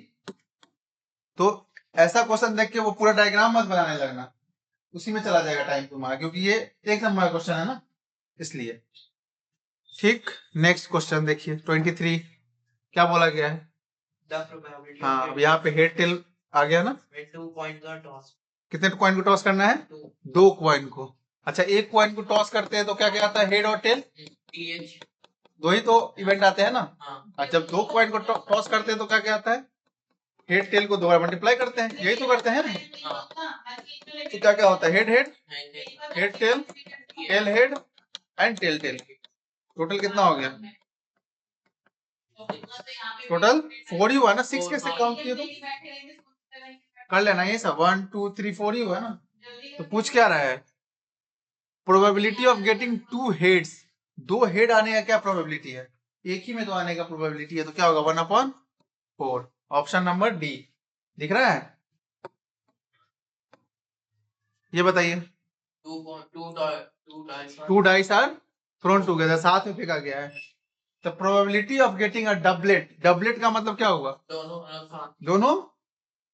तो ऐसा क्वेश्चन देख के वो पूरा डायग्राम मत बनाने लगना, उसी में चला जाएगा टाइम तुम्हारा, क्योंकि ये एक नंबर का क्वेश्चन है ना, इसलिए, ठीक। नेक्स्ट क्वेश्चन देखिए 23, क्या बोला गया है, हाँ अब यहाँ पे हेड टेल आ गया ना, कितने कॉइन को टॉस करना है, 2 कॉइन को। अच्छा, एक कॉइन को टॉस करते हैं तो क्या क्या आता है, हेड और टेल, दो ही तो इवेंट आते हैं ना। और जब 2 कॉइन को टॉस करते हैं तो क्या क्या आता है, हेड टेल को दोबारा मल्टीप्लाई करते हैं, यही तो करते हैं ना। तो क्या क्या होता है, head head, head tail, tail head and tail tail. Total कितना हो गया, टोटल 4 ही हुआ ना, 6 कैसे काउंट किए तो कर लेना, ये सब 1 2 3 4 ही हुआ ना। तो पूछ क्या रहा है, probability of getting 2 heads, 2 head आने का क्या प्रोबेबिलिटी है, एक ही में तो आने का प्रोबेबिलिटी है, तो क्या होगा 1/4, ऑप्शन नंबर डी। दिख रहा है, ये बताइए। Two dice are thrown together, साथ में फेंका गया है। The probability of getting a doublet, doublet का मतलब क्या हुआ? दोनों,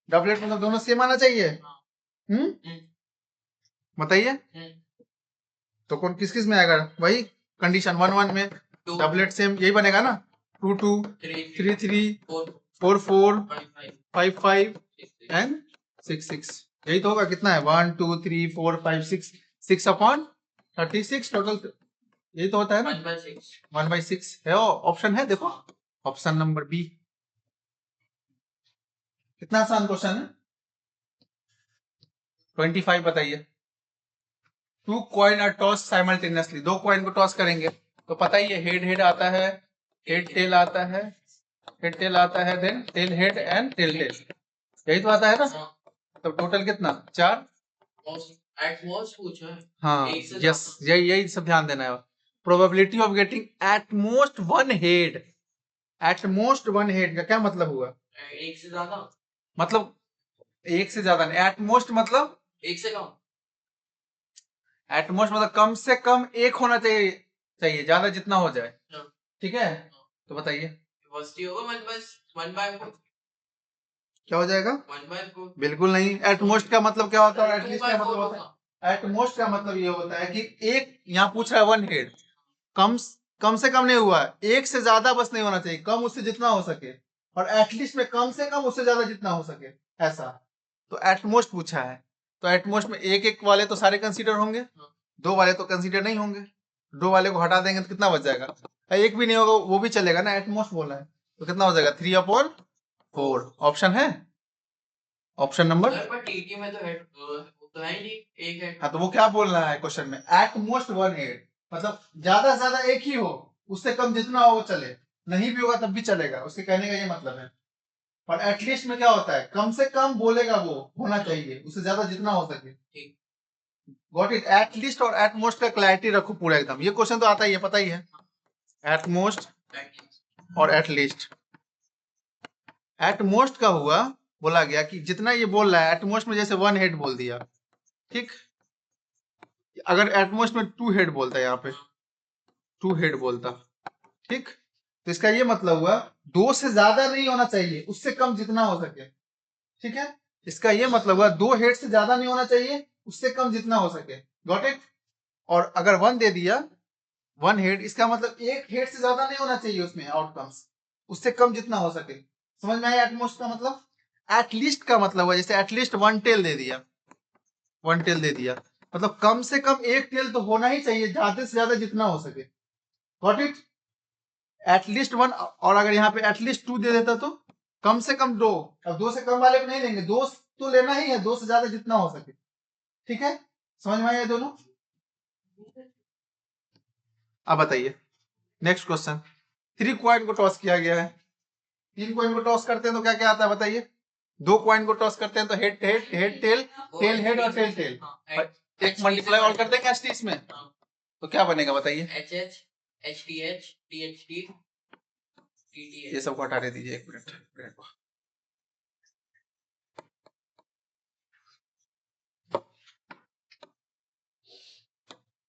डबलेट मतलब दोनों सेम आना चाहिए। बताइए तो कौन किस किस में आएगा? वही कंडीशन 1 1 में डबलेट सेम यही बनेगा ना, 2 2 3 3 4 4 5 5 एंड 6 6, यही तो होगा। कितना है? 1 2 3 4 5 6, 6 अपॉन 36 टोटल, यही तो होता है ना, 1/6 है। ऑप्शन है, देखो ऑप्शन नंबर बी। कितना आसान क्वेश्चन है। 25 बताइए। Two coin are toss simultaneously, दो कॉइन को टॉस करेंगे तो पता ही है, हेड हेड आता है, हेड टेल आता है, हेड टेल आता है, then tail head and tail tail, यही तो आता है ना। तो टोटल कितना? 4। हाँ यस, यही यही सब ध्यान देना है। Probability of getting at most one head, at most one head का क्या मतलब हुआ? एक से ज्यादा, मतलब एक से ज्यादा नहीं, एट मोस्ट मतलब एक से कम, एट मोस्ट मतलब कम से कम एक होना चाहिए, चाहिए ज्यादा जितना हो जाए। ठीक है, तो बताइए क्या हो जाएगा? 1/4। बिल्कुल नहीं। एट मोस्ट का मतलब क्या होता है? एटलीस्ट का मतलब होता है, एट मोस्ट का मतलब ये होता है कि एक, यहाँ पूछ रहा है वन हेड, कम कम से कम नहीं हुआ, एक से ज्यादा बस नहीं होना चाहिए, कम उससे जितना हो सके, और एटलीस्ट में कम से कम उससे ज्यादा जितना हो सके, ऐसा। तो एटमोस्ट पूछा है, तो एटमोस्ट में एक एक वाले तो सारे कंसीडर होंगे, दो वाले तो कंसीडर नहीं होंगे, दो वाले को हटा देंगे तो कितना बच जाएगा? एक भी नहीं होगा वो भी चलेगा ना, एटमोस्ट बोला है, तो कितना हो जाएगा? 3/4। ऑप्शन है, ऑप्शन नंबर। टीटी में तो हेड तो है ही नहीं, एक हेड। हाँ तो वो क्या बोल रहा है क्वेश्चन में? एट मोस्ट वन हेड, मतलब ज्यादा से ज्यादा एक ही हो, उससे कम जितना हो वो चले, नहीं भी होगा तब भी चलेगा, उसके कहने का ये मतलब है। और एटलीस्ट में क्या होता है? कम से कम बोलेगा वो होना चाहिए, उससे ज्यादा जितना हो सके। Got it? एटलीस्ट और एटमोस्ट का क्लैरिटी रखो पूरा एकदम, ये क्वेश्चन तो आता ही है, पता ही है। एटमोस्ट और एटलीस्ट, एटमोस्ट का हुआ, बोला गया कि जितना ये बोल रहा है एटमोस्ट में, जैसे वन हेड बोल दिया, ठीक। अगर एटमोस्ट में 2 हेड बोलता है, यहाँ पे 2 हेड बोलता, ठीक, तो इसका ये मतलब हुआ 2 से ज्यादा नहीं होना चाहिए, उससे कम जितना हो सके। ठीक है, इसका ये मतलब हुआ 2 हेड से ज्यादा नहीं होना चाहिए, उससे कम जितना हो सके। Got it? और अगर 1 दे दिया, 1 हेड, इसका मतलब 1 हेड से ज्यादा नहीं होना चाहिए उसमें आउटकम्स, उससे कम जितना हो सके। समझ में आया एटमोस्ट का मतलब? एटलीस्ट का मतलब हुआ, जैसे एटलीस्ट 1 टेल दे दिया, 1 टेल दे दिया, मतलब कम से कम 1 टेल तो होना ही चाहिए, ज्यादा से ज्यादा जितना हो सके। Got it? एटलीस्ट 1, और अगर यहाँ पे एटलीस्ट 2 दे देता तो कम से कम 2, अब 2 से कम वाले को नहीं लेंगे, 2 तो लेना ही है, 2 से ज्यादा जितना हो सके। ठीक है, समझ में आया दोनों? अब बताइए नेक्स्ट क्वेश्चन। 3 कॉइन को टॉस किया गया है, 3 कॉइन को टॉस करते हैं तो क्या क्या आता है बताइए? 2 कॉइन को टॉस करते हैं तो head head, head tail, tail head और टेल टेल, एक मल्टीप्लाई ऑल कर देंगे एचटी इसमें, तो क्या बनेगा बताइए? HH, HTH, THT, TTH. ये सब को हटा दीजिए, एक मिनट।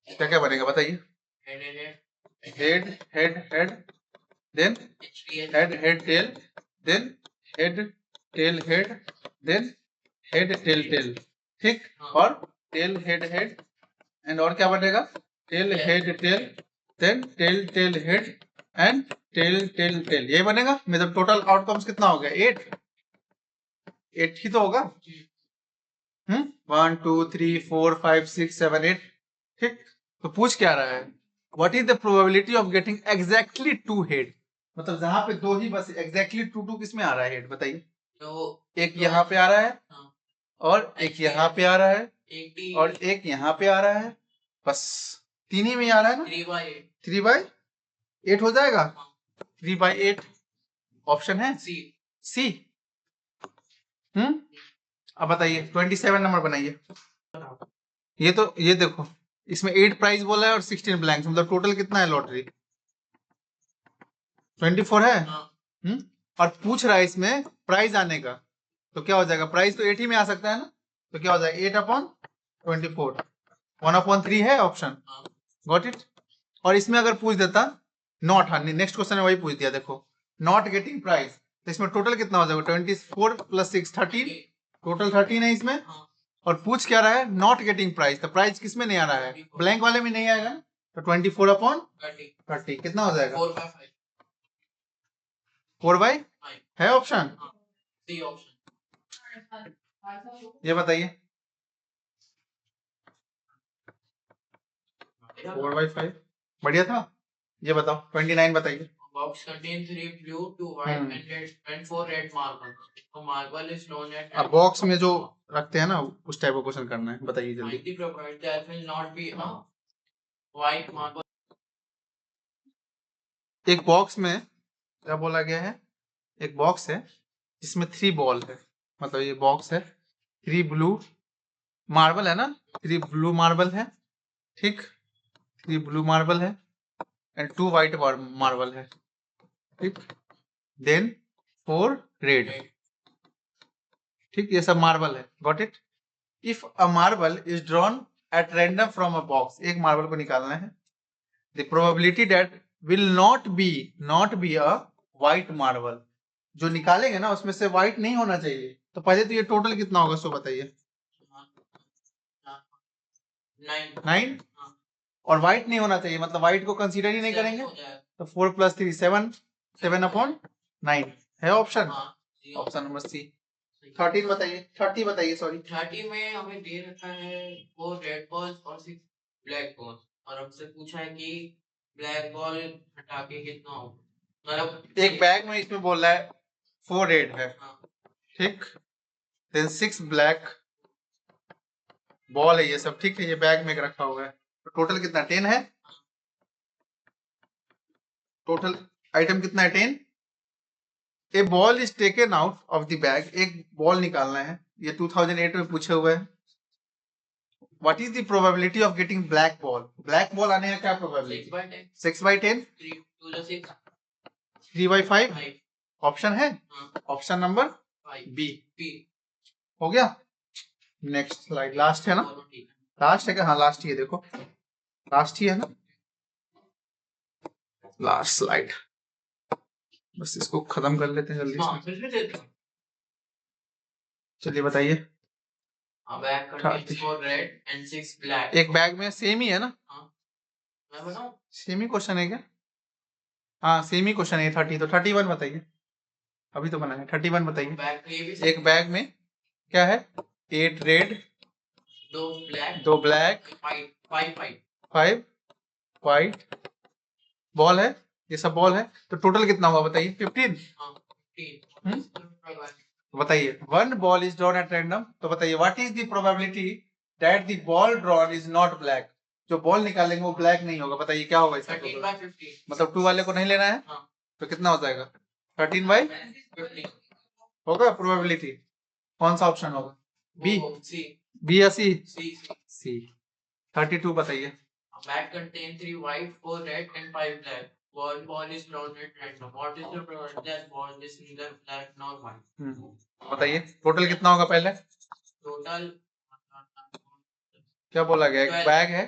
क्या क्या बनेगा बताइए? Head head head, then head head tail, then head tail head, then head tail tail, ठीक, और टेल हेड हेड, एंड और क्या बनेगा? Tail head tail, then tail tail head and tail tail tail, ये बनेगा। मतलब टोटल आउटकम्स कितना हो गया? 8 ही तो होगा। 1 2 3 4 5 6 7 8, ठीक। तो पूछ क्या रहा है? What is the probability of getting exactly 2 head, मतलब जहां पे 2 ही बस, एग्जैक्टली 2 किस में आ रहा है हेड बताइए? तो एक यहाँ पे आ रहा है, और एक यहाँ पे आ रहा है, और एक यहाँ पे आ रहा है, बस 3 ही में आ रहा है ना। 3/8 हो जाएगा। 3/8 ऑप्शन है सी। अब बताइए 27 नंबर बनाइए। ये तो ये देखो, इसमें 8 प्राइज बोला है और 16 ब्लैंक्स, मतलब टोटल कितना है लॉटरी? 24 है। और पूछ रहा है इसमें प्राइज आने का, तो क्या हो जाएगा? प्राइस तो 8 ही में आ सकता है ना, तो क्या हो जाएगा? 8/24। 1/3 है ऑप्शन, हाँ। Got it. और इसमें अगर पूछ देता नॉट, हाँ नेक्स्ट क्वेश्चन में वही पूछ दिया, देखो नॉट गेटिंग प्राइस, तो इसमें टोटल कितना हो जाएगा 24 + 6 13, टोटल 13 है इसमें। हाँ। और पूछ क्या रहा है नॉट गेटिंग प्राइस, तो प्राइस किस में नहीं आ रहा है, ब्लैंक वाले में नहीं आएगा, तो 24/30 कितना हो जाएगा 4/5 4/5 है ऑप्शन, सी ऑप्शन। ये बताइए 4/5 बढ़िया था। ये बताओ 29 बताइए। Box contain 3 blue, 2 white and red and 4 red marble. So marble is known as. अब बॉक्स में जो रखते हैं ना उस टाइप का क्वेश्चन करना है, बताइए जल्दी। The property that will not be a white marble. एक बॉक्स में क्या बोला गया है, एक बॉक्स है जिसमें 3 बॉल है, मतलब ये बॉक्स है 3 ब्लू मार्बल है ना, 3 ब्लू मार्बल है, ठीक 3 ब्लू मार्बल है एंड 2 व्हाइट मार्बल है, ठीक देन 4 रेड, ठीक ये सब मार्बल है, got it. If a marble is drawn at random from a box, एक मार्बल को निकालना है, the probability that will not be a white marble, जो निकालेंगे ना उसमें से व्हाइट नहीं होना चाहिए, तो पहले तो ये टोटल कितना होगा सो बताइए 9 और व्हाइट नहीं होना चाहिए, मतलब व्हाइट को कंसीडर ही नहीं करेंगे, तो 4 + 3 7 7/9 है ऑप्शन, ऑप्शन नंबर सी। 13 बताइए, 30 बताइए सॉरी। 30 में हमें दे रखा है 4 रेड बॉल्स और 6 ब्लैक बॉल्स, और हमसे पूछा है कि ब्लैक बॉल हटा के कितना होगा, मतलब एक बैग में इसमें बोल रहा है 4 रेड है, ठीक देन 6 ब्लैक बॉल है, ये सब ठीक है, ये बैग में रखा हुआ है, तो टोटल कितना 10 है, टोटल आइटम कितना है 10। A ball is taken out of the bag, एक बॉल निकालना है, ये 2008 में पूछे हुए हैं। What is the probability of getting black ball, black ball आने का क्या प्रोबेबिलिटी 6/10 3/5 ऑप्शन है, ऑप्शन नंबर बी हो गया। नेक्स्ट स्लाइड, लास्ट है ना, लास्ट है क्या, हाँ लास्ट ही है, देखो लास्ट ही है ना, लास्ट स्लाइड, बस इसको खत्म कर लेते हैं जल्दी से। चलिए बताइए। एक बैग में सेम ही है ना, सेम ही क्वेश्चन है क्या, हाँ सेम ही क्वेश्चन है 30, तो 31 बताइए, अभी तो बना है 31 बताइए। एक बैग में क्या है 8 रेड 2 ब्लैक 5 व्हाइट बॉल है, ये सब बॉल है, तो टोटल कितना हुआ बताइए 15। बताइए 1 ball is drawn at random, तो बताइए what is the probability that the ball drawn is not black, जो बॉल निकालेंगे वो ब्लैक नहीं होगा, बताइए क्या होगा इसका, मतलब 2 वाले को नहीं लेना है, तो कितना हो जाएगा 13/50 होगा प्रोबेबिलिटी, कौन सा ऑप्शन होगा, बी या सी, सी 32 बताइए। Bag contain 3 white, 4 red and 5 black. Ball is drawn at random. What is the probability that ball is neither black nor white? बताइए टोटल कितना होगा पहले, टोटल क्या बोला गया, एक बैग है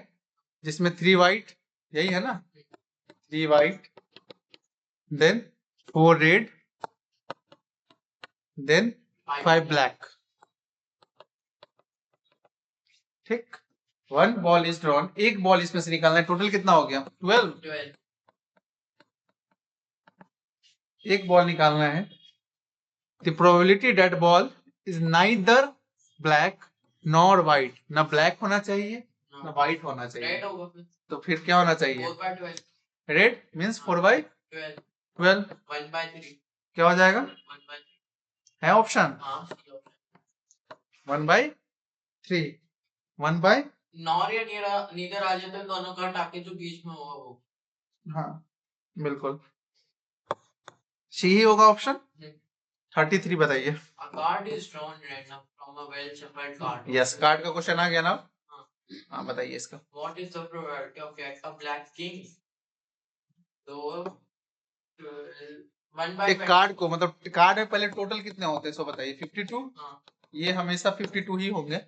जिसमें 3 व्हाइट, यही है ना 3 white then 4 red then 5 black, ठीक 1 बॉल इज ड्रॉन, एक बॉल इसमें से निकालना है, टोटल कितना हो गया 12, एक बॉल निकालना है, the probability that ball is neither black nor white, ना ब्लैक होना चाहिए ना व्हाइट होना चाहिए, तो फिर क्या होना चाहिए, रेड मींस 4/12 क्या हो जाएगा, है ऑप्शन 1/3 1/, नॉर या नीदर आ जाता है, दोनों का टाके जो बीच में होगा वो, हाँ बिल्कुल सी ही होगा ऑप्शन। 33 बताइए। Card is drawn random from a well shuffled card, yes card का क्वेश्चन आ गया ना, हाँ बताइए इसका, what is the probability of get a black king, तो एक कार्ड को, मतलब कार्ड में पहले टोटल कितने होते हैं सो बताइए 52, ये हमेशा 52 ही होंगे।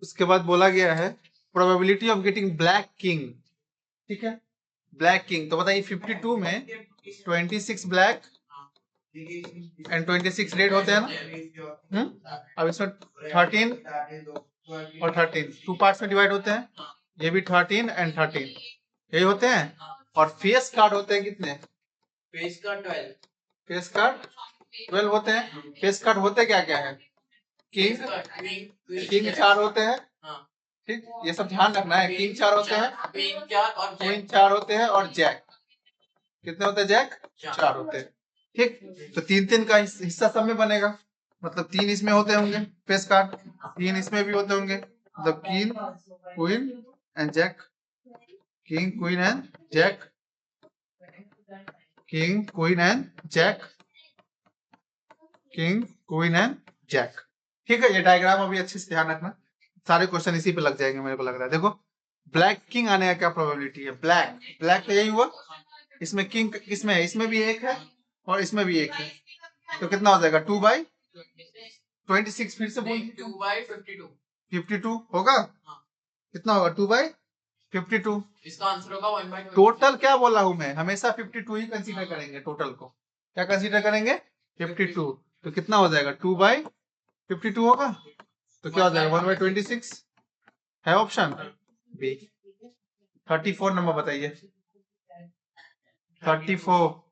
उसके बाद बोला गया है probability of getting black king, ठीक है, ब्लैक किंग। तो बताइए 52 में 26 ब्लैक एंड 26 रेड होते हैं ना। अब इसमें 13 और 13 2 पार्ट्स में डिवाइड होते हैं, ये भी 13 एंड 13 यही होते हैं। और फेस कार्ड होते हैं कितने? Face card 12। फेस कार्ड 12 होते हैं। फेस कार्ड होते क्या क्या है? किंग, किंग 4 होते हैं, ठीक, ये सब ध्यान रखना है। किंग 4 होते हैं, क्वीन 4 होते हैं और जैक कितने होते हैं? जैक 4 होते हैं, ठीक। तो 3-3 का हिस्सा सब में बनेगा, मतलब 3 इसमें होते होंगे फेस कार्ड, 3 इसमें भी होते होंगे, मतलब king queen and jack, king queen and jack, king queen and jack, king queen and jack, ठीक है। ये डायग्राम अभी अच्छे से ध्यान रखना, सारे क्वेश्चन इसी पे लग जाएंगे मेरे को लग रहा है। देखो ब्लैक किंग आने का क्या प्रोबेबिलिटी है? ब्लैक, ब्लैक तो यही हुआ, इसमें किंग किसमें है? इसमें भी एक है और इसमें भी एक है, तो कितना हो जाएगा? 2/26। फिर से बोल, 2/52 52 होगा। कितना होगा? 2/52। इसका आंसर होगा 1/20। टोटल क्या बोला हूं मैं? हमेशा 52 ही कंसीडर करेंगे, टोटल को क्या कंसीडर करेंगे? 52। तो कितना हो जाएगा? 2/52 होगा, तो क्या हो जाएगा? 1/26 है ऑप्शन बी। 34 नंबर बताइए। 34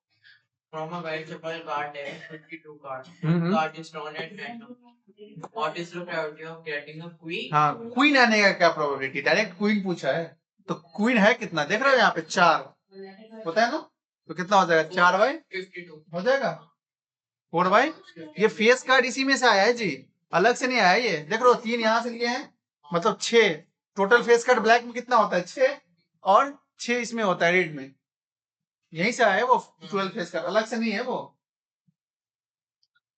From a well shuffled card deck, 52 cards. Card is drawn at random. What is the probability of getting a queen? हाँ, क्वीन आने का क्या प्रोबेबिलिटी? डायरेक्ट क्वीन पूछा है, तो क्वीन है कितना देख रहे हो यहाँ पे? 4 होता है ना, तो कितना हो जाएगा? 4/52 हो जाएगा। 4/, ये फेस कार्ड इसी में से आया है जी, अलग से नहीं आया ये। देख रहे हो 3 यहाँ से लिए हैं, मतलब 6 टोटल। फेस कार्ड ब्लैक में कितना होता है? 6, और 6 इसमें होता है रेड में, यहीं से आया है वो 12 फेस कार्ड, अलग से नहीं है वो।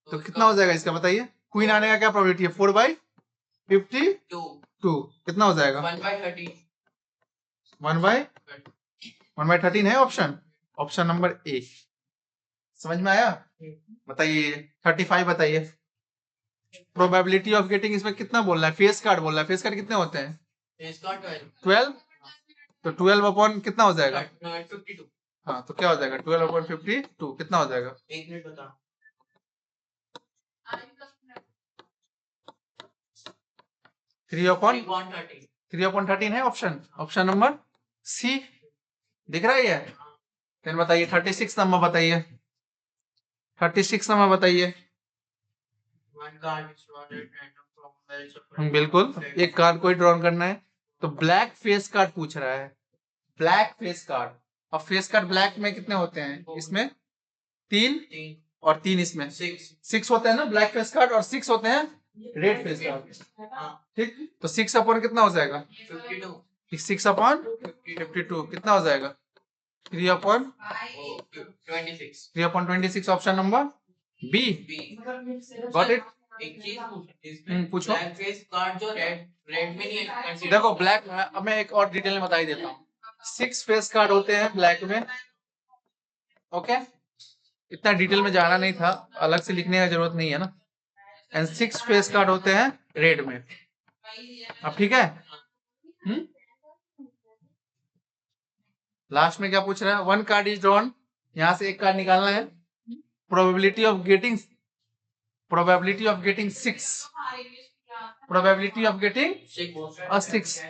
तो कितना हो जाएगा इसका बताइए? क्वीन आने का क्या प्रोबेबिलिटी है? 4/52 कितना हो जाएगा? 1/13। 1/13 है ऑप्शन, ऑप्शन नंबर ए। समझ में आया? बताइए 35 बताइए। प्रोबेबिलिटी ऑफ गेटिंग, इसमें कितना बोल रहा है? फेस कार्ड बोल रहा है। फेस कार्ड कितने होते हैं? Face card 12। तो 12 अपॉन कितना हो जाएगा? 52। हाँ, तो क्या हो जाएगा? 12/52 कितना हो जाएगा? 1 मिनट बता। 3/13 है ऑप्शन, ऑप्शन नंबर सी। दिख रहा है ये? फिर बताइए 36 नंबर बताइए। 36 नंबर बताइए। बिल्कुल, एक कार्ड को ही ड्रॉ करना है। तो ब्लैक फेस कार्ड पूछ रहा है, ब्लैक फेस कार्ड। अब फेस कार्ड ब्लैक में कितने होते हैं? इसमें 3 और 3 इसमें 6 होते हैं ना ब्लैक फेस कार्ड, और 6 होते हैं रेड फेस कार्ड, ठीक। तो 6 अपॉन कितना हो जाएगा? 6/52 कितना हो जाएगा? 3/26 option number B. Got it? एक चीज पूछो। ब्लैक फेस कार्ड जो रेड में नहीं है। देखो ब्लैक, अब मैं एक और डिटेल में बता ही देता हूँ। 6 फेस कार्ड होते हैं ब्लैक में, ओके। इतना डिटेल में जाना नहीं था, अलग से लिखने का जरूरत नहीं है ना। एंड 6 फेस कार्ड होते हैं रेड में। अब ठीक है। लास्ट में क्या पूछ रहा है? 1 कार्ड इज ड्रॉन, यहां से एक कार्ड निकालना है। Probability of getting 6, probability of getting 6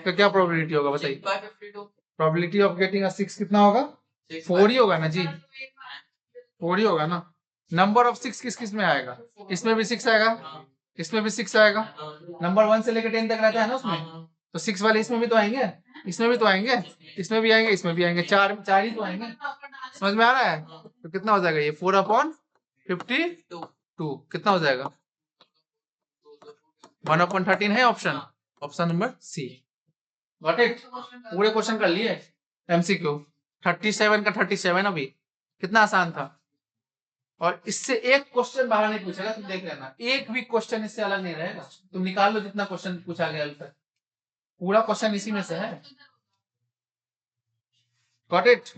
का क्या प्रोबेबिलिटी होगा बताइए? प्रोबेबिलिटी ऑफ गेटिंग 6 कितना होगा? 4 ही होगा ना जी, 4 ही होगा ना। नंबर ऑफ 6 किस किस में आएगा? इसमें भी 6 आएगा, इसमें भी 6 आएगा। नंबर 1 से लेकर 10 तक रहता है ना उसमें, तो 6 वाले इसमें भी तो आएंगे, इसमें भी तो आएंगे, इसमें भी आएंगे, इसमें भी आएंगे। 4 ही तो आएंगे। समझ में आ रहा है? तो कितना हो जाएगा ये? 4/52 कितना हो जाएगा? 1/13 है option, option number C. Got it? पूरे क्वेश्चन कर लिए एमसीक्यू। 37 का 37 अभी कितना आसान था, और इससे एक क्वेश्चन बाहर नहीं पूछेगा, तुम देख लेना। एक भी क्वेश्चन इससे अलग नहीं रहेगा। तुम निकाल लो जितना क्वेश्चन पूछा गया अभी तक, पूरा क्वेश्चन इसी में से है। Got it?